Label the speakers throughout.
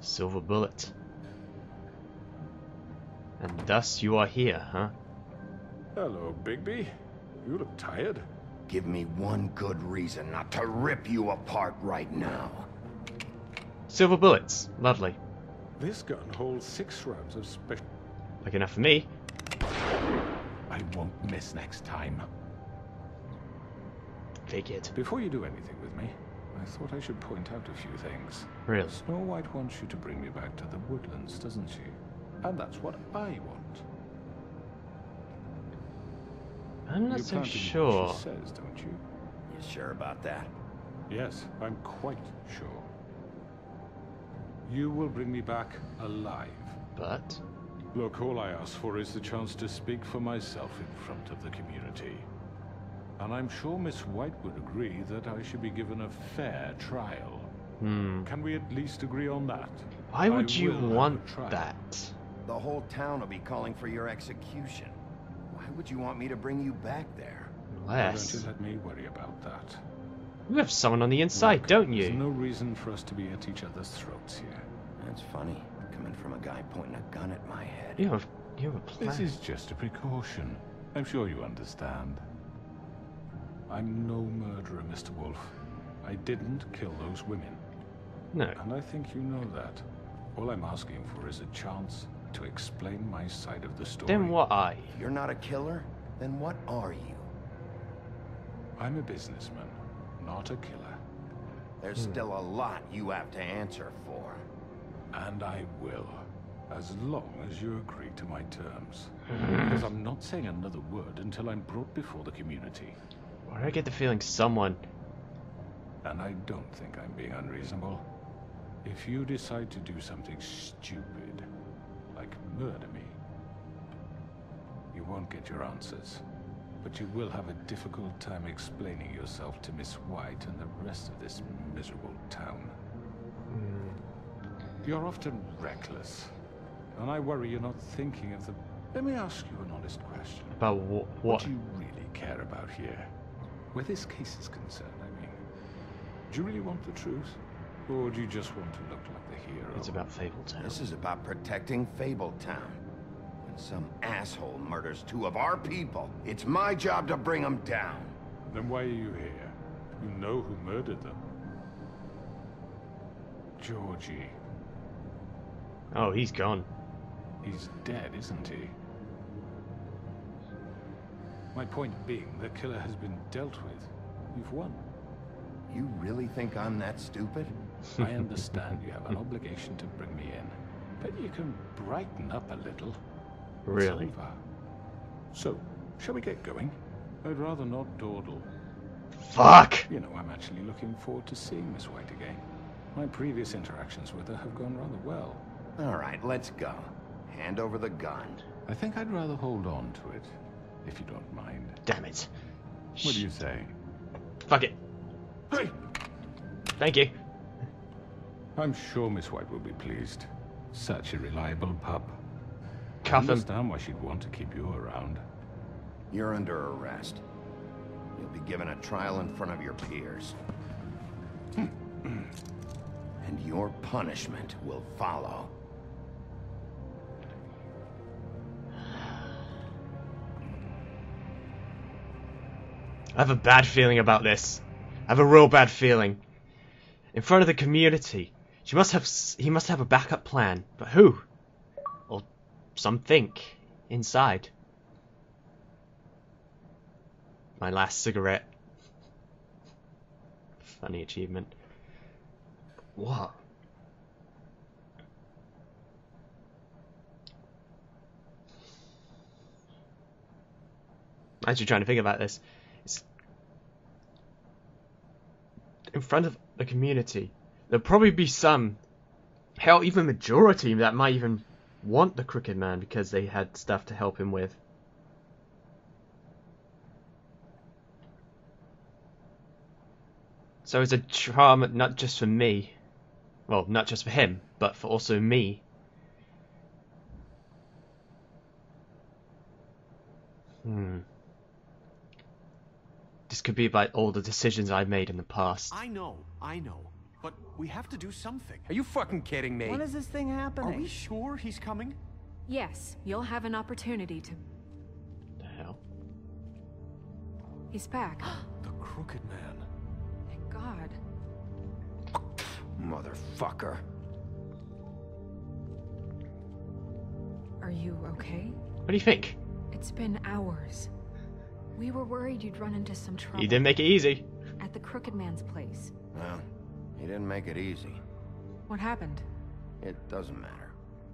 Speaker 1: Silver bullet. And thus you are here, huh?
Speaker 2: Hello, Bigby. You look tired.
Speaker 3: Give me one good reason not to rip you apart right now.
Speaker 1: Silver bullets. Lovely.
Speaker 2: This gun holds 6 rounds of special...
Speaker 1: Like enough for me.
Speaker 2: I won't miss next time.
Speaker 1: Figured.
Speaker 2: Before you do anything with me, I thought I should point out a few things.
Speaker 1: Really?
Speaker 2: Snow White wants you to bring me back to the woodlands, doesn't she? And that's what I want.
Speaker 1: I'm not
Speaker 2: You
Speaker 1: so
Speaker 2: plan to do
Speaker 1: sure.
Speaker 2: what she says, don't you?
Speaker 3: You sure about that?
Speaker 2: Yes, I'm quite sure. You will bring me back alive.
Speaker 1: But
Speaker 2: Look, all I ask for is the chance to speak for myself in front of the community. And I'm sure Miss White would agree that I should be given a fair trial. Can we at least agree on that?
Speaker 1: why would
Speaker 2: I
Speaker 1: you
Speaker 2: will have a
Speaker 1: want
Speaker 2: trial.
Speaker 1: that?
Speaker 3: The whole town will be calling for your execution. Why would you want me to bring you back there?
Speaker 2: Why don't
Speaker 1: Unless
Speaker 2: you let me worry about that?
Speaker 1: you have someone on the inside,
Speaker 2: Look,
Speaker 1: don't
Speaker 2: There's
Speaker 1: you?
Speaker 2: no reason for us to be at each other's throats here.
Speaker 3: That's funny, coming from a guy pointing a gun at my head.
Speaker 1: You have a plan.
Speaker 2: This is just a precaution. I'm sure you understand. I'm no murderer, Mr. Wolf. I didn't kill those women.
Speaker 1: No.
Speaker 2: And I think you know that. All I'm asking for is a chance to explain my side of the story.
Speaker 1: Then what are you?
Speaker 3: If you're not a killer, then what are you?
Speaker 2: I'm a businessman, not a killer.
Speaker 3: There's still a lot you have to answer for.
Speaker 2: And I will, as long as you agree to my terms. Because I'm not saying another word until I'm brought before the community.
Speaker 1: Why do I get the feeling someone...
Speaker 2: And I don't think I'm being unreasonable. If you decide to do something stupid, like murder me, you won't get your answers. But you will have a difficult time explaining yourself to Miss White and the rest of this miserable town. You're often reckless, and I worry you're not thinking of the... Let me ask you an honest question.
Speaker 1: About
Speaker 2: What
Speaker 1: what?
Speaker 2: do you really care about here? Where this case is concerned, I mean. Do you really want the truth? Or do you just want to look like the hero?
Speaker 1: It's about Fabletown.
Speaker 3: This is about protecting Fabletown. When some asshole murders 2 of our people, it's my job to bring them down.
Speaker 2: Then why are you here? You know who murdered them. Georgie.
Speaker 1: Oh, he's gone.
Speaker 2: He's dead, isn't he? My point being, the killer has been dealt with. You've won.
Speaker 3: You really think I'm that stupid?
Speaker 2: I understand you have an obligation to bring me in, but you can brighten up a little. It's
Speaker 1: Really?
Speaker 2: over. So, shall we get going? I'd rather not dawdle.
Speaker 1: Fuck!
Speaker 2: You know, I'm actually looking forward to seeing Miss White again. My previous interactions with her have gone rather well.
Speaker 3: All right, let's go. Hand over the gun.
Speaker 2: I think I'd rather hold on to it, if you don't mind.
Speaker 1: Damn it.
Speaker 2: What do you say?
Speaker 1: Fuck it.
Speaker 2: Hey!
Speaker 1: Thank you.
Speaker 2: I'm sure Miss White will be pleased. Such a reliable pup. I
Speaker 1: Cuff him.
Speaker 2: understand why she'd want to keep you around.
Speaker 3: You're under arrest. You'll be given a trial in front of your peers. And your punishment will follow.
Speaker 1: I have a bad feeling about this. I have a real bad feeling. In front of the community. He must have a backup plan. But who? Or something inside. My last cigarette. Funny achievement. What? I'm actually trying to think about this. It's in front of the community. There'll probably be some, hell, even majority that might even want the Crooked Man because they had stuff to help him with. So it's a trauma not just for me, well, not just for him, but for also me. This could be about all the decisions I made in the past.
Speaker 4: I know. but we have to do something.
Speaker 5: Are you fucking kidding me?
Speaker 6: When is this thing happening?
Speaker 4: Are we sure he's coming?
Speaker 7: Yes, you'll have an opportunity to...
Speaker 1: The hell?
Speaker 7: He's back.
Speaker 4: The Crooked Man.
Speaker 7: Thank God.
Speaker 5: Motherfucker.
Speaker 7: Are you okay?
Speaker 1: What do you think?
Speaker 7: It's been hours. We were worried you'd run into some trouble.
Speaker 1: You didn't make it easy.
Speaker 7: At the Crooked Man's place.
Speaker 3: Well, he didn't make it easy.
Speaker 7: What happened?
Speaker 3: It doesn't matter.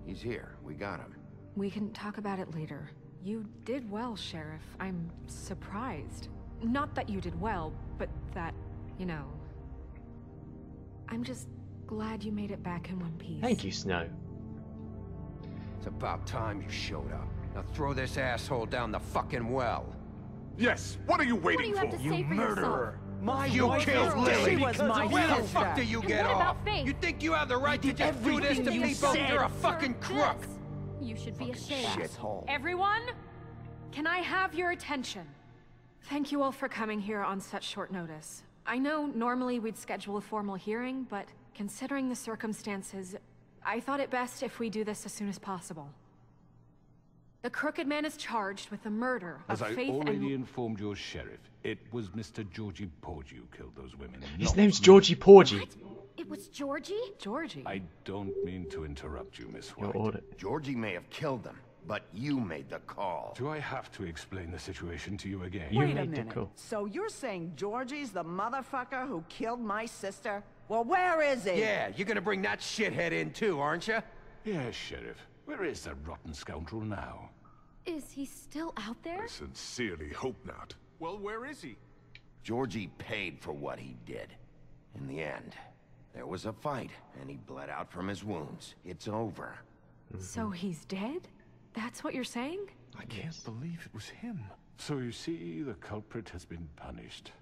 Speaker 3: He's here. We got him.
Speaker 7: We can talk about it later. You did well, Sheriff. I'm surprised. Not that you did well, but that, you know... I'm just glad you made it back in one piece.
Speaker 1: Thank you, Snow.
Speaker 5: It's about time you showed up. Now throw this asshole down the fucking well.
Speaker 2: Yes, what are you
Speaker 8: What do
Speaker 2: waiting
Speaker 8: you have to
Speaker 2: for?
Speaker 8: say for yourself?
Speaker 6: My
Speaker 5: You
Speaker 6: wife
Speaker 5: killed
Speaker 6: is
Speaker 5: Lily.
Speaker 6: She was my
Speaker 5: Where the
Speaker 6: sister.
Speaker 5: fuck do you
Speaker 8: And
Speaker 5: get
Speaker 8: what
Speaker 5: off?
Speaker 8: about Faith?
Speaker 5: You think you have the right to
Speaker 6: did
Speaker 5: just do this to
Speaker 6: everything you
Speaker 5: people?
Speaker 6: said.
Speaker 5: You're a fucking crook.
Speaker 8: This. You should be ashamed.
Speaker 6: Shithole.
Speaker 7: Everyone, can I have your attention? Thank you all for coming here on such short notice. I know normally we'd schedule a formal hearing, but considering the circumstances, I thought it best if we do this as soon as possible. The Crooked Man is charged with the murder
Speaker 2: As
Speaker 7: of
Speaker 2: I
Speaker 7: Faith
Speaker 2: already
Speaker 7: and...
Speaker 2: informed your sheriff, it was Mr. Georgie Porgy who killed those women.
Speaker 1: His
Speaker 2: not
Speaker 1: name's
Speaker 2: me.
Speaker 1: Georgie Porgy.
Speaker 8: What? It was Georgie?
Speaker 7: Georgie.
Speaker 2: I don't mean to interrupt you, Miss
Speaker 1: Your
Speaker 2: White.
Speaker 1: order.
Speaker 3: Georgie may have killed them, but you made the call.
Speaker 2: Do I have to explain the situation to you again?
Speaker 1: You
Speaker 6: Wait a
Speaker 1: made the
Speaker 6: minute.
Speaker 1: call.
Speaker 6: So you're saying Georgie's the motherfucker who killed my sister? Well, where is he?
Speaker 5: Yeah, you're gonna bring that shithead in too, aren't you?
Speaker 2: Yes, Sheriff. Where is that rotten scoundrel now?
Speaker 8: Is he still out there?
Speaker 2: Sincerely hope not.
Speaker 4: Well, where is he?
Speaker 3: Georgie paid for what he did. In the end, there was a fight, and he bled out from his wounds. It's over.
Speaker 7: So he's dead? That's what you're saying?
Speaker 4: I can't believe it was him.
Speaker 2: So you see, the culprit has been punished.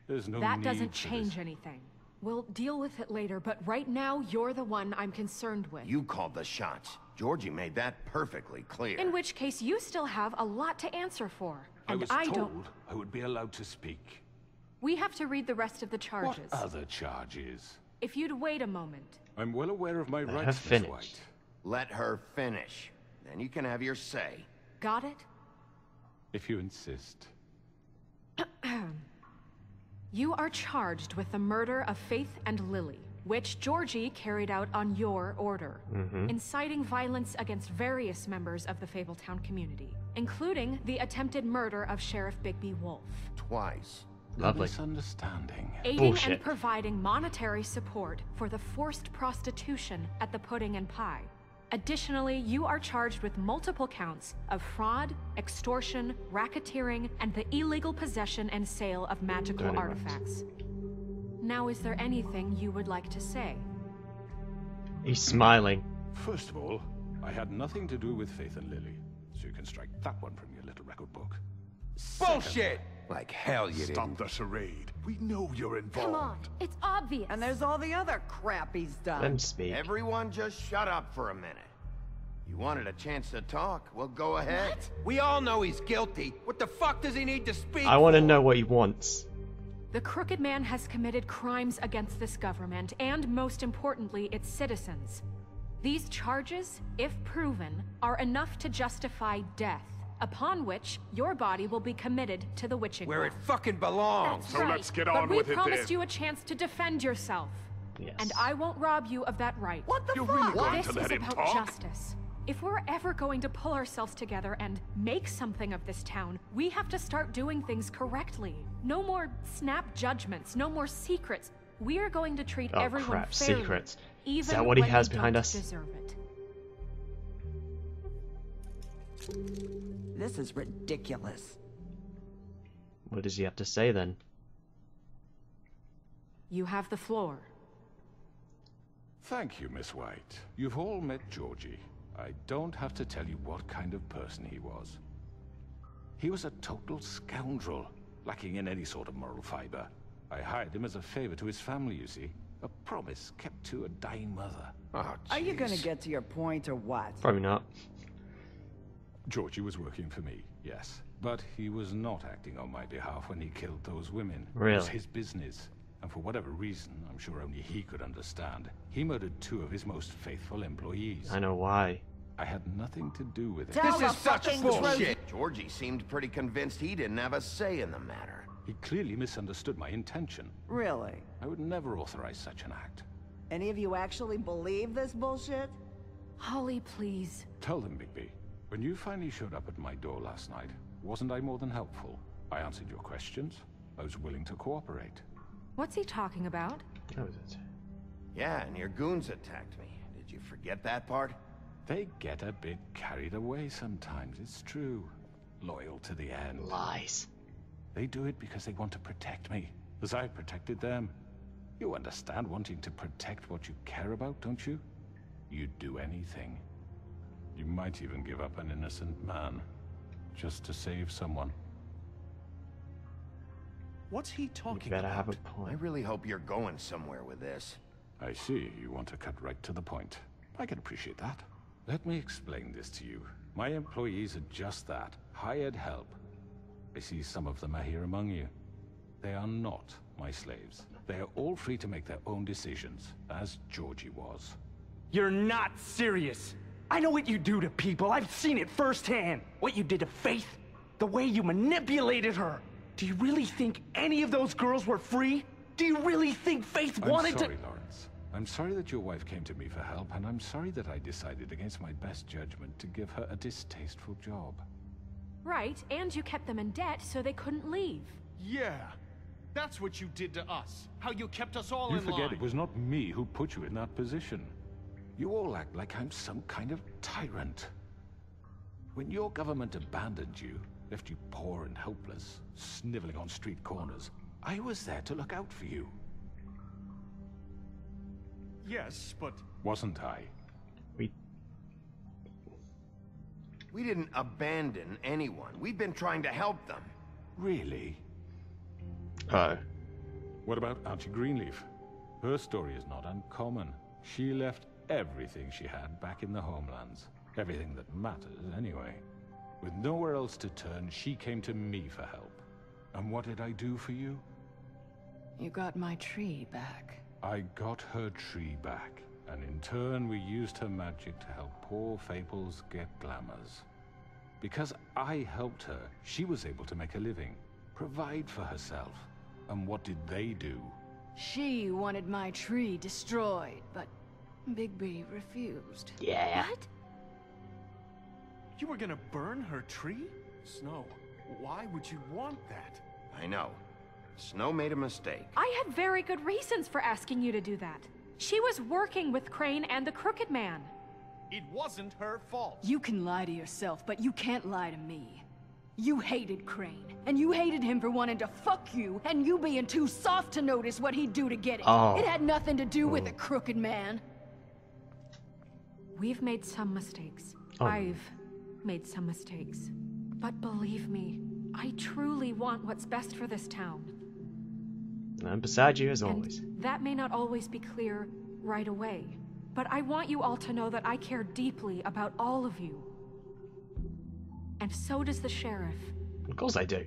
Speaker 2: There's no
Speaker 7: That
Speaker 2: need
Speaker 7: doesn't
Speaker 2: for
Speaker 7: change
Speaker 2: this.
Speaker 7: anything. We'll deal with it later, but right now, you're the one I'm concerned with.
Speaker 3: You called the shots. Georgie made that perfectly clear.
Speaker 7: In which case, you still have a lot to answer for.
Speaker 2: I
Speaker 7: And
Speaker 2: was
Speaker 7: I
Speaker 2: told
Speaker 7: don't...
Speaker 2: I would be allowed to speak.
Speaker 7: We have to read the rest of the charges.
Speaker 2: What other charges?
Speaker 7: If you'd wait a moment.
Speaker 2: I'm well aware of my
Speaker 1: Let her
Speaker 2: rights, Miss
Speaker 1: finish.
Speaker 2: White.
Speaker 3: Let her finish. Then you can have your say.
Speaker 7: Got it?
Speaker 2: If you insist.
Speaker 7: You are charged with the murder of Faith and Lily, which Georgie carried out on your order, inciting violence against various members of the Fabletown community, including the attempted murder of Sheriff Bigby Wolf,
Speaker 3: Twice.
Speaker 1: Lovely.
Speaker 2: Misunderstanding.
Speaker 7: aiding
Speaker 1: Bullshit.
Speaker 7: and providing monetary support for the forced prostitution at the Pudding and Pie. Additionally, you are charged with multiple counts of fraud, extortion, racketeering, and the illegal possession and sale of magical
Speaker 1: Dirty rats.
Speaker 7: artifacts. Now, is there anything you would like to say?
Speaker 1: He's smiling.
Speaker 2: First of all, I had nothing to do with Faith and Lily, so you can strike that one from your little record book.
Speaker 5: Bullshit! Like hell you
Speaker 2: Stop
Speaker 5: didn't.
Speaker 2: the charade. We know you're involved.
Speaker 8: Come on, it's obvious.
Speaker 6: And there's all the other crap he's done.
Speaker 1: Let him speak.
Speaker 3: Everyone just shut up for a minute. You wanted a chance to talk? Well, go ahead.
Speaker 8: What?
Speaker 5: We all know he's guilty. What the fuck does he need to speak
Speaker 1: I want to
Speaker 5: for?
Speaker 1: know what he wants.
Speaker 7: The Crooked Man has committed crimes against this government and, most importantly, its citizens. These charges, if proven, are enough to justify death, upon which your body will be committed to the witching
Speaker 5: Where it
Speaker 7: well.
Speaker 5: fucking belongs.
Speaker 8: That's
Speaker 2: So
Speaker 8: right.
Speaker 2: let's get
Speaker 7: But
Speaker 2: on
Speaker 7: we
Speaker 2: with it
Speaker 7: promised
Speaker 2: then.
Speaker 7: you a chance to defend yourself,
Speaker 1: Yes.
Speaker 7: and I won't rob you of that right.
Speaker 6: What the
Speaker 2: You're
Speaker 6: fuck?
Speaker 2: really going
Speaker 7: This
Speaker 2: to
Speaker 7: is
Speaker 2: let him
Speaker 7: about
Speaker 2: talk?
Speaker 7: justice. If we're ever going to pull ourselves together and make something of this town, we have to start doing things correctly. No more snap judgments, no more secrets. We are going to treat
Speaker 1: Oh,
Speaker 7: everyone
Speaker 1: crap,
Speaker 7: fairly,
Speaker 1: secrets.
Speaker 7: even
Speaker 1: Is that what he
Speaker 7: when
Speaker 1: has
Speaker 7: they
Speaker 1: behind
Speaker 7: don't
Speaker 1: us?
Speaker 7: deserve it.
Speaker 6: This is ridiculous.
Speaker 1: What does he have to say then?
Speaker 7: You have the floor.
Speaker 2: Thank you, Miss White. You've all met Georgie. I don't have to tell you what kind of person he was. He was a total scoundrel, lacking in any sort of moral fiber. I hired him as a favor to his family, you see. A promise kept to a dying mother.
Speaker 3: Oh,
Speaker 6: Are you gonna
Speaker 3: jeez.
Speaker 6: get to your point or what?
Speaker 1: Probably not.
Speaker 2: Georgie was working for me, yes. But he was not acting on my behalf when he killed those women. It
Speaker 1: Really?
Speaker 2: was his business. And for whatever reason, I'm sure only he could understand, he murdered 2 of his most faithful employees.
Speaker 1: I know why.
Speaker 2: I had nothing to do with it.
Speaker 6: Tell
Speaker 5: This
Speaker 6: the
Speaker 5: is such
Speaker 6: fucking
Speaker 5: bullshit.
Speaker 6: truth.
Speaker 3: Georgie seemed pretty convinced he didn't have a say in the matter.
Speaker 2: He clearly misunderstood my intention.
Speaker 6: Really?
Speaker 2: I would never authorize such an act.
Speaker 6: Any of you actually believe this bullshit?
Speaker 7: Holly, please.
Speaker 2: Tell them, Bigby. When you finally showed up at my door last night, wasn't I more than helpful? I answered your questions. I was willing to cooperate.
Speaker 7: What's he talking about?
Speaker 1: That was it.
Speaker 3: Yeah, and your goons attacked me. Did you forget that part?
Speaker 2: They get a bit carried away sometimes, it's true. Loyal to the end.
Speaker 1: Lies.
Speaker 2: They do it because they want to protect me, as I protected them. You understand wanting to protect what you care about, don't you? You'd do anything. You might even give up an innocent man, just to save someone.
Speaker 4: What's he
Speaker 1: You
Speaker 4: talking
Speaker 1: better have
Speaker 4: about?
Speaker 1: a
Speaker 3: I
Speaker 1: point.
Speaker 3: really hope you're going somewhere with this.
Speaker 2: I see, you want to cut right to the point. I can appreciate that. Let me explain this to you. My employees are just that, hired help. I see some of them are here among you. They are not my slaves. They are all free to make their own decisions, as Georgie was.
Speaker 9: You're not serious. I know what you do to people. I've seen it firsthand. What you did to Faith. The way you manipulated her. Do you really think any of those girls were free? Do you really think Faith wanted
Speaker 2: I'm sorry,
Speaker 9: to—
Speaker 2: Lawrence. I'm sorry that your wife came to me for help, and I'm sorry that I decided against my best judgment to give her a distasteful job.
Speaker 7: Right, and you kept them in debt so they couldn't leave.
Speaker 4: Yeah. That's what you did to us. How you kept us all
Speaker 2: You
Speaker 4: in
Speaker 2: forget
Speaker 4: line.
Speaker 2: it was not me who put you in that position. You all act like I'm some kind of tyrant. When your government abandoned you, left you poor and helpless, sniveling on street corners, I was there to look out for you.
Speaker 4: Yes, but
Speaker 2: Wasn't I?
Speaker 3: We didn't abandon anyone. We've been trying to help them.
Speaker 2: Really?
Speaker 1: Oh.
Speaker 2: What about Auntie Greenleaf? Her story is not uncommon. She left everything she had back in the homelands. Everything that matters, anyway. With nowhere else to turn, she came to me for help. And what did I do for you?
Speaker 10: You got my tree back.
Speaker 2: I got her tree back, and in turn we used her magic to help poor Fables get glamours. Because I helped her, she was able to make a living, provide for herself. And what did they do?
Speaker 10: She wanted my tree destroyed, but Bigby refused.
Speaker 1: Yeah.
Speaker 7: What?
Speaker 4: you were gonna burn her tree? Snow, why would you want that?
Speaker 3: I know. Snow made a mistake.
Speaker 7: I had very good reasons for asking you to do that. She was working with Crane and the Crooked Man.
Speaker 4: It wasn't her fault.
Speaker 10: You can lie to yourself, but you can't lie to me. You hated Crane, and you hated him for wanting to fuck you, and you being too soft to notice what he'd do to get it.
Speaker 1: Oh.
Speaker 10: It had nothing to do with the Crooked Man.
Speaker 7: We've made some mistakes.
Speaker 1: Oh.
Speaker 7: I've made some mistakes. But believe me, I truly want what's best for this town.
Speaker 1: I'm beside you as always.
Speaker 7: And that may not always be clear right away. But I want you all to know that I care deeply about all of you. And so does the sheriff.
Speaker 1: Of course I do.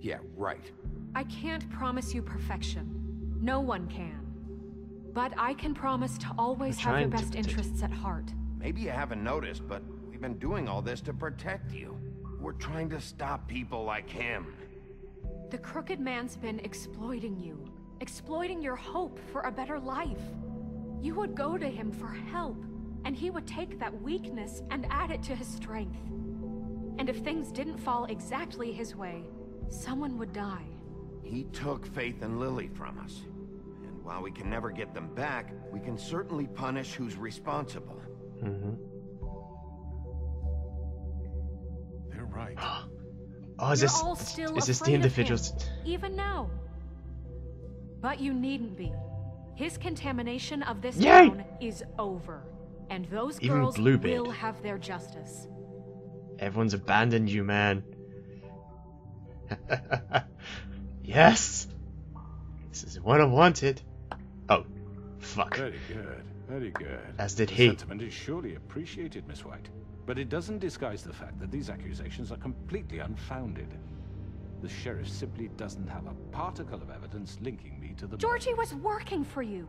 Speaker 5: Yeah, right.
Speaker 7: I can't promise you perfection. No one can. But I can promise to always
Speaker 1: I'm
Speaker 7: have your
Speaker 1: trying to
Speaker 7: best
Speaker 1: protect
Speaker 7: interests at heart.
Speaker 3: Maybe you haven't noticed, but we've been doing all this to protect you. We're trying to stop people like him.
Speaker 7: The Crooked Man's been exploiting you. Exploiting your hope for a better life. You would go to him for help, and he would take that weakness and add it to his strength. And if things didn't fall exactly his way, someone would die.
Speaker 3: He took Faith and Lily from us. And while we can never get them back, we can certainly punish who's responsible.
Speaker 1: Mm-hmm.
Speaker 4: They're right.
Speaker 1: Oh, is
Speaker 7: You're
Speaker 1: this
Speaker 7: all still
Speaker 1: is this the
Speaker 7: afraid of
Speaker 1: individuals?
Speaker 7: him, even now. But you needn't be. His contamination of this
Speaker 1: Yay!
Speaker 7: town is over. And those
Speaker 1: Even
Speaker 7: girls
Speaker 1: Bluebeard.
Speaker 7: will have their justice.
Speaker 1: Everyone's abandoned you, man. Yes! This is what I wanted. Oh, fuck.
Speaker 2: Very good, very good.
Speaker 1: As did
Speaker 2: The
Speaker 1: he.
Speaker 2: sentiment is surely appreciated, Miss White. But it doesn't disguise the fact that these accusations are completely unfounded. The sheriff simply doesn't have a particle of evidence linking me to the
Speaker 7: Georgie
Speaker 2: murders.
Speaker 7: was working for you.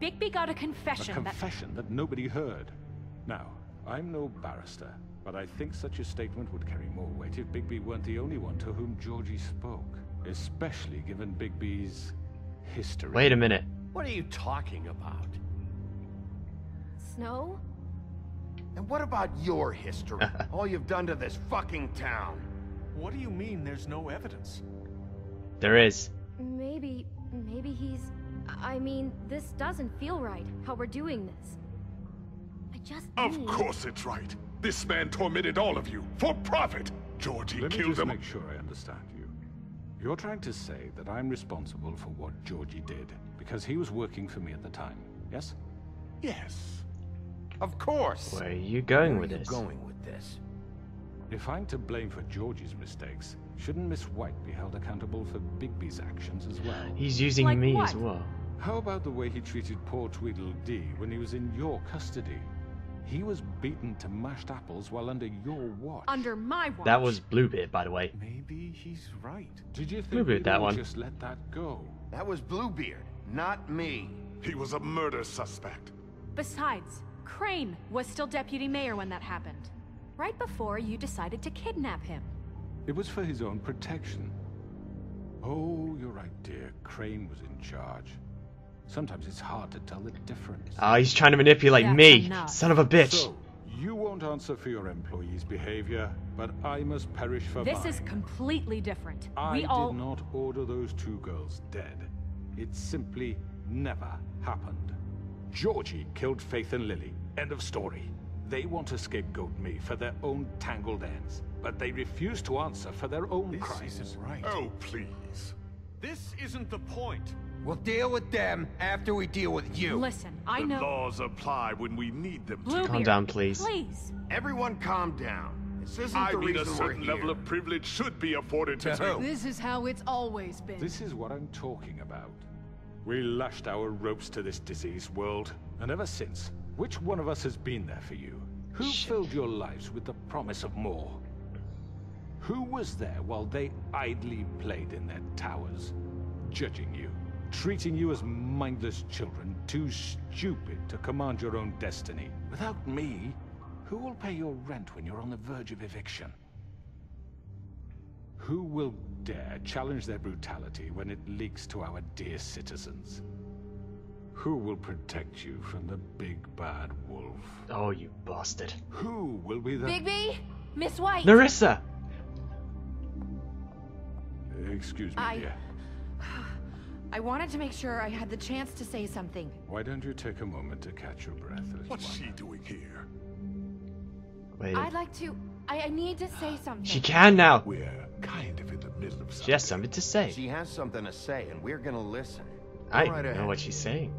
Speaker 7: Bigby got a
Speaker 2: A
Speaker 7: confession
Speaker 2: confession that nobody heard. Now, I'm no barrister, but I think such a statement would carry more weight if Bigby weren't the only one to whom Georgie spoke. Especially given Bigby's history.
Speaker 1: Wait a minute.
Speaker 11: What are you talking about?
Speaker 8: Snow?
Speaker 3: And what about your history? All you've done to this fucking town.
Speaker 4: What do you mean there's no evidence?
Speaker 1: There is.
Speaker 8: Maybe he's... I mean, this doesn't feel right, how we're doing this. I just
Speaker 12: Of course it's right. This man tormented all of you, for profit. Georgie
Speaker 2: Let me
Speaker 12: killed
Speaker 2: just
Speaker 12: them.
Speaker 2: make sure I understand you. You're trying to say that I'm responsible for what Georgie did, because he was working for me at the time, yes?
Speaker 12: Yes.
Speaker 3: Of course.
Speaker 1: Where are you going
Speaker 3: Where
Speaker 1: with
Speaker 3: are you
Speaker 1: this?
Speaker 3: going with this?
Speaker 2: If I'm to blame for Georgie's mistakes, shouldn't Miss White be held accountable for Bigby's actions as well?
Speaker 1: He's using
Speaker 7: Like
Speaker 1: me
Speaker 7: what?
Speaker 1: as well.
Speaker 2: How about the way he treated poor Tweedledee when he was in your custody? He was beaten to mashed apples while under your watch.
Speaker 7: under my watch.
Speaker 1: That was Bluebeard, by the way.
Speaker 4: Maybe he's right.
Speaker 2: Did you think
Speaker 1: Bluebeard,
Speaker 2: we'd
Speaker 1: that
Speaker 2: all
Speaker 1: one.
Speaker 2: just let that go?
Speaker 3: That was Bluebeard, not me.
Speaker 12: He was a murder suspect.
Speaker 7: Besides, Crane was still deputy mayor when that happened. Right before you decided to kidnap him.
Speaker 2: It was for his own protection. Oh, you're right, dear. Crane was in charge. Sometimes it's hard to tell the difference.
Speaker 1: Ah, he's trying to manipulate
Speaker 7: That's
Speaker 1: me.
Speaker 7: enough.
Speaker 1: Son of a bitch.
Speaker 2: So, you won't answer for your employees' behavior, but I must perish for
Speaker 7: This
Speaker 2: mine.
Speaker 7: is completely different.
Speaker 2: I
Speaker 7: We all...
Speaker 2: did not order those two girls dead. It simply never happened. Georgie killed Faith and Lily. End of story. They want to scapegoat me for their own tangled ends, but they refuse to answer for their own
Speaker 4: This
Speaker 2: crimes.
Speaker 4: isn't right.
Speaker 12: Oh, please.
Speaker 4: This isn't the point.
Speaker 5: We'll deal with them after we deal with you.
Speaker 7: Listen, I
Speaker 12: The
Speaker 7: know...
Speaker 12: laws apply when we need them to.
Speaker 7: Bluebeard,
Speaker 1: Calm down, please.
Speaker 7: Please.
Speaker 3: Everyone calm down. This isn't
Speaker 12: I
Speaker 3: the
Speaker 12: mean, a
Speaker 3: reason we're
Speaker 12: certain
Speaker 3: here.
Speaker 12: level of privilege should be afforded to
Speaker 5: To who?
Speaker 12: me.
Speaker 10: This is how it's always been.
Speaker 2: This is what I'm talking about. We lashed our ropes to this diseased world, and ever since, which one of us has been there for you? Who filled your lives with the promise of more? Who was there while they idly played in their towers, judging you, treating you as mindless children, too stupid to command your own destiny? Without me, who will pay your rent when you're on the verge of eviction? Who will dare challenge their brutality when it leaks to our dear citizens? Who will protect you from the big bad wolf?
Speaker 1: Oh, you bastard.
Speaker 2: Who will be the...
Speaker 8: Bigby? Miss White?
Speaker 1: Narissa!
Speaker 2: Excuse me, dear.
Speaker 13: I wanted to make sure I had the chance to say something.
Speaker 2: Why don't you take a moment to catch your breath, little
Speaker 12: What's
Speaker 2: one?
Speaker 12: she doing here?
Speaker 1: Wait.
Speaker 13: I'd like to... I need to say something.
Speaker 1: She can now.
Speaker 12: We're kind of in the middle of something.
Speaker 1: She has something to say.
Speaker 3: She has something to say, and we're gonna listen.
Speaker 1: I
Speaker 3: Go right
Speaker 1: know
Speaker 3: ahead.
Speaker 1: what she's saying.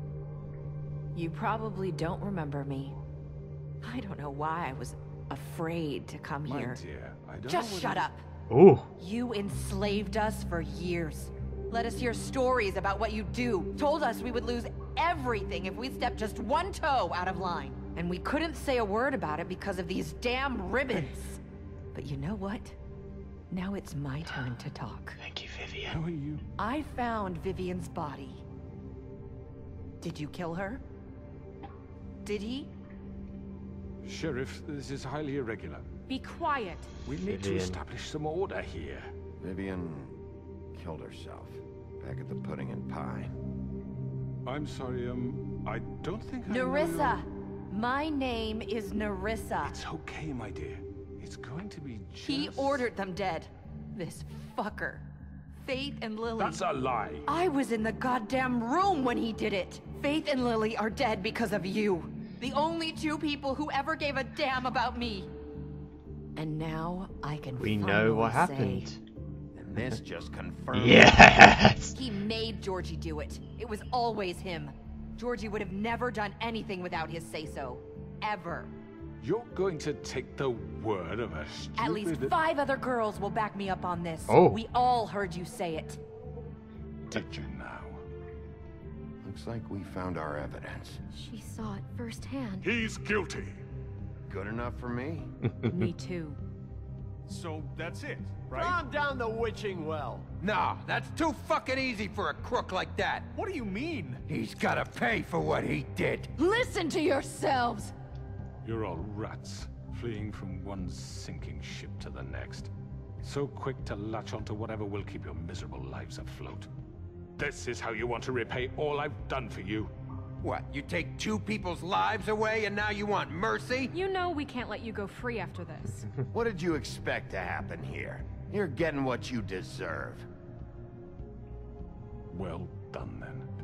Speaker 13: You probably don't remember me. I don't know why I was afraid to come
Speaker 2: My
Speaker 13: here.
Speaker 2: dear, I don't
Speaker 13: Just
Speaker 2: know
Speaker 13: shut
Speaker 2: whether-
Speaker 13: up.
Speaker 1: Ooh.
Speaker 13: You enslaved us for years. Let us hear stories about what you do. Told us we would lose everything if we stepped just one toe out of line. And we couldn't say a word about it because of these damn ribbons. But you know what? Now it's my turn to talk.
Speaker 1: Thank you, Vivian.
Speaker 2: How are you?
Speaker 13: I found Vivian's body. Did you kill her? Did he?
Speaker 2: Sheriff, this is highly irregular.
Speaker 7: Be quiet.
Speaker 2: We need to
Speaker 1: Vivian.
Speaker 2: establish some order here.
Speaker 3: Vivian killed herself back at the Pudding and Pie.
Speaker 2: I'm sorry, I don't think I know
Speaker 13: Narissa!
Speaker 2: your-
Speaker 13: My name is Narissa.
Speaker 2: It's okay, my dear. It's going to be just...
Speaker 13: He ordered them dead. This fucker. Faith and Lily.
Speaker 2: That's a lie.
Speaker 13: I was in the goddamn room when he did it. Faith and Lily are dead because of you. The only two people who ever gave a damn about me. And now I can
Speaker 1: We know what
Speaker 13: finally
Speaker 1: happened.
Speaker 13: say,
Speaker 3: And this just confirmed.
Speaker 1: Yes!
Speaker 13: he made Georgie do it. It was always him. Georgie would have never done anything without his say-so. Ever.
Speaker 2: You're going to take the word of a stupid...
Speaker 13: At least 5 other girls will back me up on this.
Speaker 1: Oh.
Speaker 13: We all heard you say it.
Speaker 2: Did you now?
Speaker 3: Looks like we found our evidence.
Speaker 8: She saw it firsthand.
Speaker 12: He's guilty.
Speaker 3: Good enough for me.
Speaker 7: Me too.
Speaker 4: So that's it, right?
Speaker 11: Calm down the witching well.
Speaker 5: No, that's too fucking easy for a crook like that.
Speaker 4: What do you mean?
Speaker 5: He's gotta pay for what he did.
Speaker 10: Listen to yourselves!
Speaker 2: You're all rats, fleeing from one sinking ship to the next. So quick to latch onto whatever will keep your miserable lives afloat. This is how you want to repay all I've done for you?
Speaker 5: What, you take two people's lives away and now you want mercy?
Speaker 7: You know we can't let you go free after this.
Speaker 3: What did you expect to happen here? You're getting what you deserve.
Speaker 2: Well done, then.